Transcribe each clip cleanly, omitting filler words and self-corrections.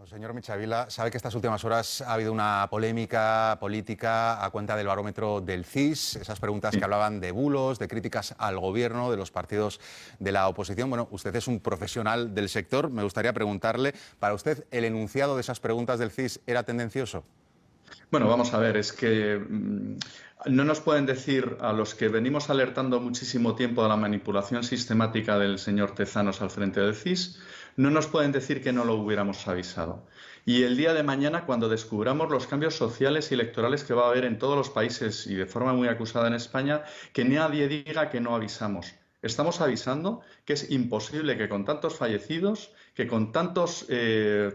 Pues señor Michavila, sabe que estas últimas horas ha habido una polémica política a cuenta del barómetro del CIS, esas preguntas que hablaban de bulos, de críticas al gobierno, de los partidos de la oposición. Bueno, usted es un profesional del sector, me gustaría preguntarle, ¿para usted el enunciado de esas preguntas del CIS era tendencioso? Bueno, vamos a ver, es que no nos pueden decir a los que venimos alertando muchísimo tiempo de la manipulación sistemática del señor Tezanos al frente del CIS, no nos pueden decir que no lo hubiéramos avisado. Y el día de mañana, cuando descubramos los cambios sociales y electorales que va a haber en todos los países y de forma muy acusada en España, que nadie diga que no avisamos. Estamos avisando que es imposible que con tantos fallecidos, que con tantos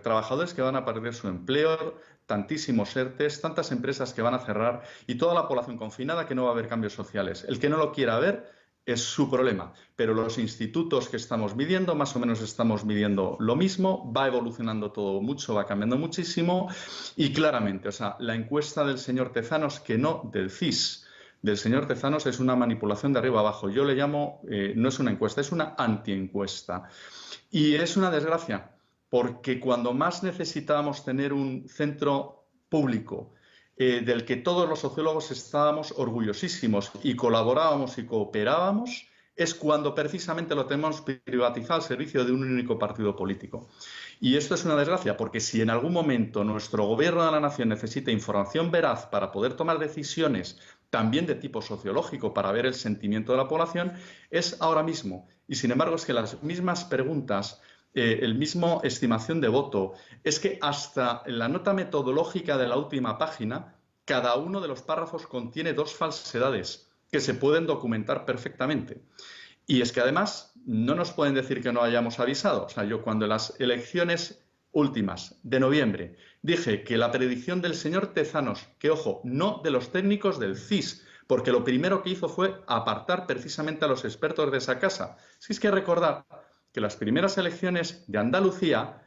trabajadores que van a perder su empleo, tantísimos ERTEs, tantas empresas que van a cerrar y toda la población confinada, que no va a haber cambios sociales. El que no lo quiera ver es su problema, pero los institutos que estamos midiendo, más o menos estamos midiendo lo mismo, va evolucionando todo mucho, va cambiando muchísimo y claramente, o sea, la encuesta del señor Tezanos, que no del CIS, del señor Tezanos, es una manipulación de arriba abajo. Yo le llamo, no es una encuesta, es una antiencuesta. Y es una desgracia, porque cuando más necesitábamos tener un centro público del que todos los sociólogos estábamos orgullosísimos y colaborábamos y cooperábamos, es cuando precisamente lo tenemos privatizado al servicio de un único partido político. Y esto es una desgracia, porque si en algún momento nuestro gobierno de la nación necesita información veraz para poder tomar decisiones también de tipo sociológico para ver el sentimiento de la población, es ahora mismo. Y sin embargo es que las mismas preguntas, el mismo estimación de voto, es que hasta en la nota metodológica de la última página, cada uno de los párrafos contiene dos falsedades que se pueden documentar perfectamente. Y es que además no nos pueden decir que no hayamos avisado. O sea, yo cuando en las elecciones últimas de noviembre dije que la predicción del señor Tezanos, que ojo, no de los técnicos del CIS, porque lo primero que hizo fue apartar precisamente a los expertos de esa casa. Si es que recordar que las primeras elecciones de Andalucía,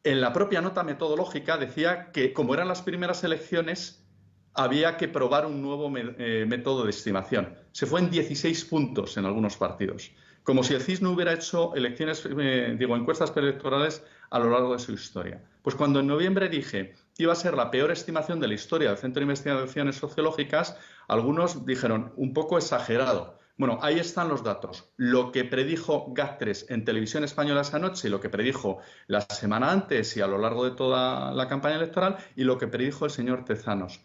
en la propia nota metodológica decía que como eran las primeras elecciones, había que probar un nuevo método de estimación. Se fue en 16 puntos en algunos partidos. Como si el CIS no hubiera hecho encuestas preelectorales a lo largo de su historia. Pues cuando en noviembre dije que iba a ser la peor estimación de la historia del Centro de Investigaciones Sociológicas, algunos dijeron un poco exagerado. Bueno, ahí están los datos. Lo que predijo GAT3 en Televisión Española esa noche y lo que predijo la semana antes y a lo largo de toda la campaña electoral y lo que predijo el señor Tezanos.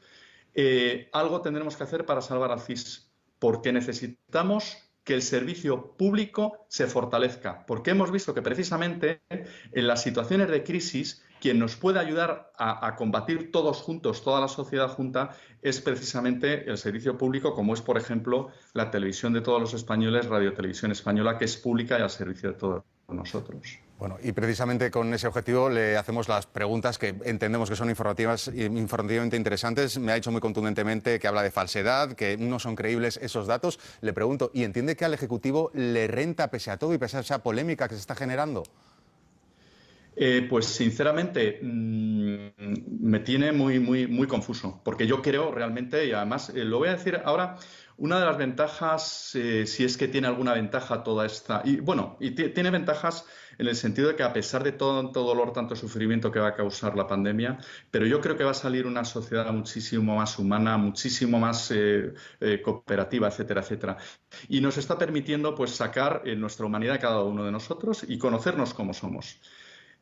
Algo tendremos que hacer para salvar al CIS, porque necesitamos que el servicio público se fortalezca, porque hemos visto que precisamente en las situaciones de crisis quien nos puede ayudar a combatir todos juntos, toda la sociedad junta, es precisamente el servicio público, como es, por ejemplo, la televisión de todos los españoles, Radio Televisión Española, que es pública y al servicio de todos nosotros. Bueno, y precisamente con ese objetivo le hacemos las preguntas que entendemos que son informativamente interesantes. Me ha dicho muy contundentemente que habla de falsedad, que no son creíbles esos datos. Le pregunto, ¿y entiende que al Ejecutivo le renta, pese a todo y pese a esa polémica que se está generando? Pues sinceramente me tiene muy confuso, porque yo creo realmente, y además lo voy a decir ahora, una de las ventajas, si es que tiene alguna ventaja toda esta, y bueno, tiene ventajas en el sentido de que a pesar de tanto dolor, tanto sufrimiento que va a causar la pandemia, pero yo creo que va a salir una sociedad muchísimo más humana, muchísimo más cooperativa, etcétera, etcétera. Y nos está permitiendo pues sacar nuestra humanidad cada uno de nosotros y conocernos como somos.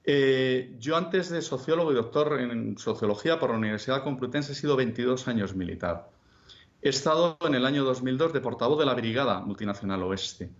Yo antes de sociólogo y doctor en sociología por la Universidad Complutense he sido 22 años militar. He estado en el año 2002 de portavoz de la Brigada Multinacional Oeste.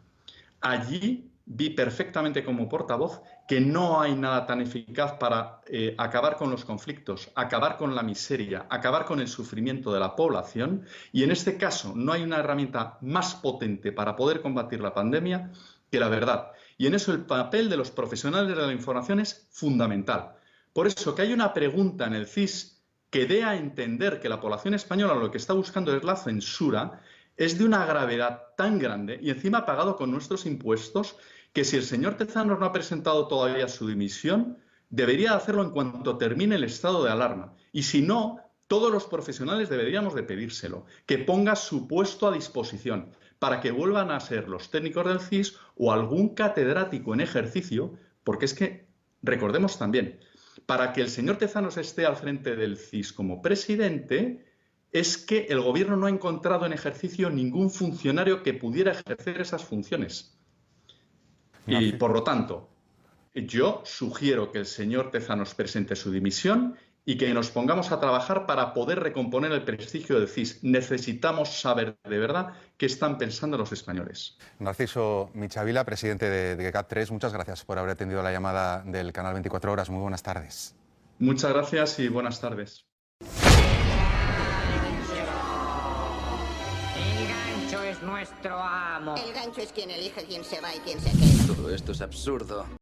Allí vi perfectamente como portavoz que no hay nada tan eficaz para acabar con los conflictos, acabar con la miseria, acabar con el sufrimiento de la población y en este caso no hay una herramienta más potente para poder combatir la pandemia que la verdad. Y en eso el papel de los profesionales de la información es fundamental. Por eso que hay una pregunta en el CIS que dé a entender que la población española lo que está buscando es la censura, es de una gravedad tan grande y encima pagado con nuestros impuestos que si el señor Tezanos no ha presentado todavía su dimisión, debería hacerlo en cuanto termine el estado de alarma. Y si no, todos los profesionales deberíamos de pedírselo, que ponga su puesto a disposición para que vuelvan a ser los técnicos del CIS o algún catedrático en ejercicio, porque es que, recordemos también, para que el señor Tezanos esté al frente del CIS como presidente es que el gobierno no ha encontrado en ejercicio ningún funcionario que pudiera ejercer esas funciones. Y, por lo tanto, yo sugiero que el señor Tezanos presente su dimisión y que nos pongamos a trabajar para poder recomponer el prestigio del CIS. Necesitamos saber de verdad qué están pensando los españoles. Narciso Michavila, presidente de GECAT3, muchas gracias por haber atendido la llamada del canal 24 Horas. Muy buenas tardes. Muchas gracias y buenas tardes. El gancho es nuestro amo. El gancho es quien elige quién se va y quién se queda. Todo esto es absurdo.